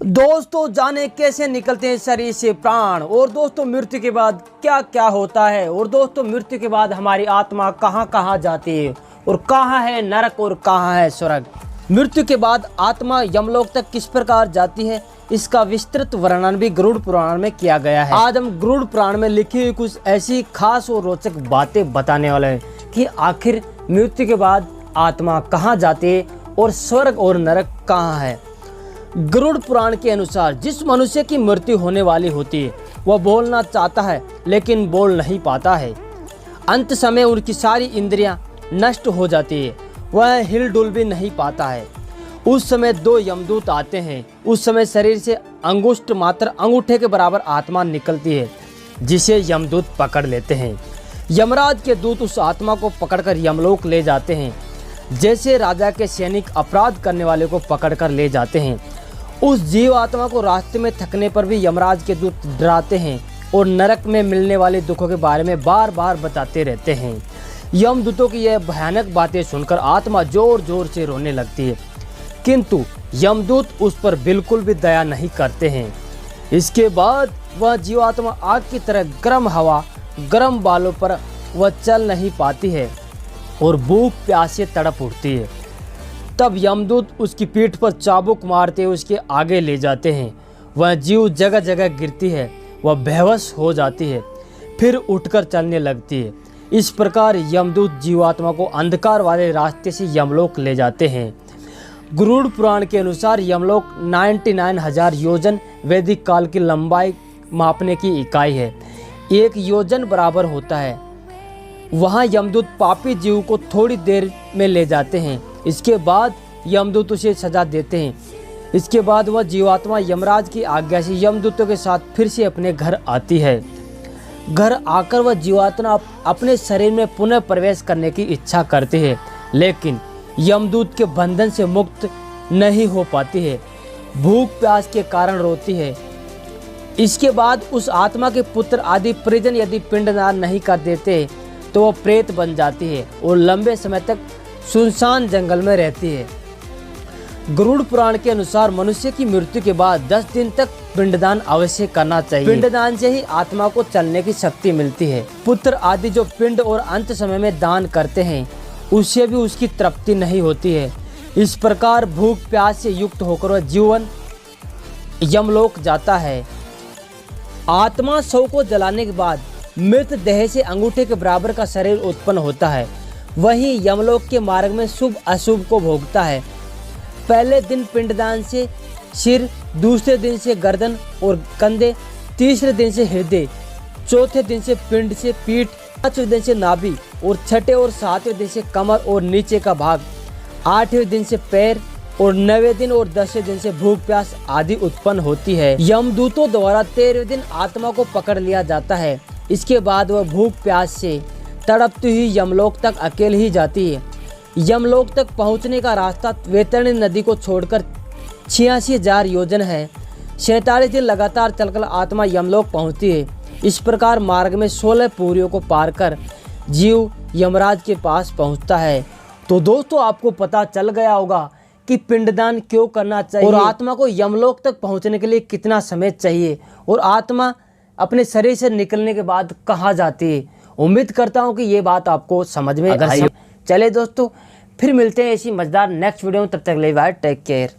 दोस्तों जाने कैसे निकलते हैं शरीर से प्राण, और दोस्तों मृत्यु के बाद क्या क्या होता है, और दोस्तों मृत्यु के बाद हमारी आत्मा कहाँ कहाँ जाती है, और कहाँ है नरक और कहाँ है स्वर्ग। मृत्यु के बाद आत्मा यमलोक तक किस प्रकार जाती है, इसका विस्तृत वर्णन भी गरुड़ पुराण में किया गया है। आज हम गरुड़ पुराण में लिखी हुई कुछ ऐसी खास और रोचक बातें बताने वाले हैं कि आखिर मृत्यु के बाद आत्मा कहाँ जाती है और स्वर्ग और नरक कहाँ है। गरुड़ पुराण के अनुसार जिस मनुष्य की मृत्यु होने वाली होती है वह बोलना चाहता है लेकिन बोल नहीं पाता है। अंत समय उनकी सारी इंद्रियां नष्ट हो जाती है, वह हिलडुल भी नहीं पाता है। उस समय दो यमदूत आते हैं। उस समय शरीर से अंगुष्ठ मात्र अंगूठे के बराबर आत्मा निकलती है जिसे यमदूत पकड़ लेते हैं। यमराज के दूत उस आत्मा को पकड़कर यमलोक ले जाते हैं, जैसे राजा के सैनिक अपराध करने वाले को पकड़कर ले जाते हैं। उस जीव आत्मा को रास्ते में थकने पर भी यमराज के दूत डराते हैं और नरक में मिलने वाले दुखों के बारे में बार बार बताते रहते हैं। यमदूतों की यह भयानक बातें सुनकर आत्मा जोर जोर से रोने लगती है, किंतु यमदूत उस पर बिल्कुल भी दया नहीं करते हैं। इसके बाद वह जीवात्मा आग की तरह गर्म हवा, गर्म बालों पर वह चल नहीं पाती है और भूख प्यास से तड़प उठती है। तब यमदूत उसकी पीठ पर चाबुक मारते हुए उसके आगे ले जाते हैं। वह जीव जगह जगह गिरती है, वह बेहोश हो जाती है, फिर उठकर चलने लगती है। इस प्रकार यमदूत जीवात्मा को अंधकार वाले रास्ते से यमलोक ले जाते हैं। गरुड़ पुराण के अनुसार यमलोक 99,000 योजन वैदिक काल की लंबाई मापने की इकाई है। 1 योजन बराबर होता है। वहाँ यमदूत पापी जीव को थोड़ी देर में ले जाते हैं। इसके बाद यमदूत उसे सजा देते हैं। इसके बाद वह जीवात्मा यमराज की आज्ञा से यमदूतों के साथ फिर से अपने घर आती है। घर आकर वह जीवात्मा अपने शरीर में पुनः प्रवेश करने की इच्छा करती है, लेकिन यमदूत के बंधन से मुक्त नहीं हो पाती है। भूख प्यास के कारण रोती है। इसके बाद उस आत्मा के पुत्र आदि परिजन यदि पिंडदान नहीं कर देते तो वह प्रेत बन जाती है और लंबे समय तक सुनसान जंगल में रहती है। गरुड़ पुराण के अनुसार मनुष्य की मृत्यु के बाद 10 दिन तक पिंडदान अवश्य करना चाहिए। पिंडदान से ही आत्मा को चलने की शक्ति मिलती है। पुत्र आदि जो पिंड और अंत समय में दान करते हैं उससे भी उसकी तृप्ति नहीं होती है। इस प्रकार भूख प्यास से युक्त होकर वह जीवन यमलोक जाता है। आत्मा शव को जलाने के बाद मृत देह से अंगूठे के बराबर का शरीर उत्पन्न होता है। वही यमलोक के मार्ग में शुभ अशुभ को भोगता है। पहले दिन पिंडदान से सिर, दूसरे दिन से गर्दन और कंधे, तीसरे दिन से हृदय, चौथे दिन से पिंड से पीठ, पांचवें दिन से नाभि और छठे और सातवें दिन से कमर और नीचे का भाग, 8वें दिन से पैर और 9वें दिन और 10वें दिन से भूख प्यास आदि उत्पन्न होती है। यमदूतों द्वारा 13वें दिन आत्मा को पकड़ लिया जाता है। इसके बाद वह भूख प्यास से तड़पती हुई यमलोक तक अकेले ही जाती है। यमलोक तक पहुंचने का रास्ता वैतरणी नदी को छोड़कर 86,000 योजन है। 47 दिन लगातार चलकर आत्मा यमलोक पहुंचती है। इस प्रकार मार्ग में 16 पूरियों को पार कर जीव यमराज के पास पहुंचता है। तो दोस्तों आपको पता चल गया होगा कि पिंडदान क्यों करना चाहिए और आत्मा को यमलोक तक पहुंचने के लिए कितना समय चाहिए और आत्मा अपने शरीर से निकलने के बाद कहाँ जाती है। उम्मीद करता हूँ कि ये बात आपको समझ में आई। चले दोस्तों फिर मिलते हैं ऐसी मजेदार नेक्स्ट वीडियो में, तब तक ले बाय, टेक केयर।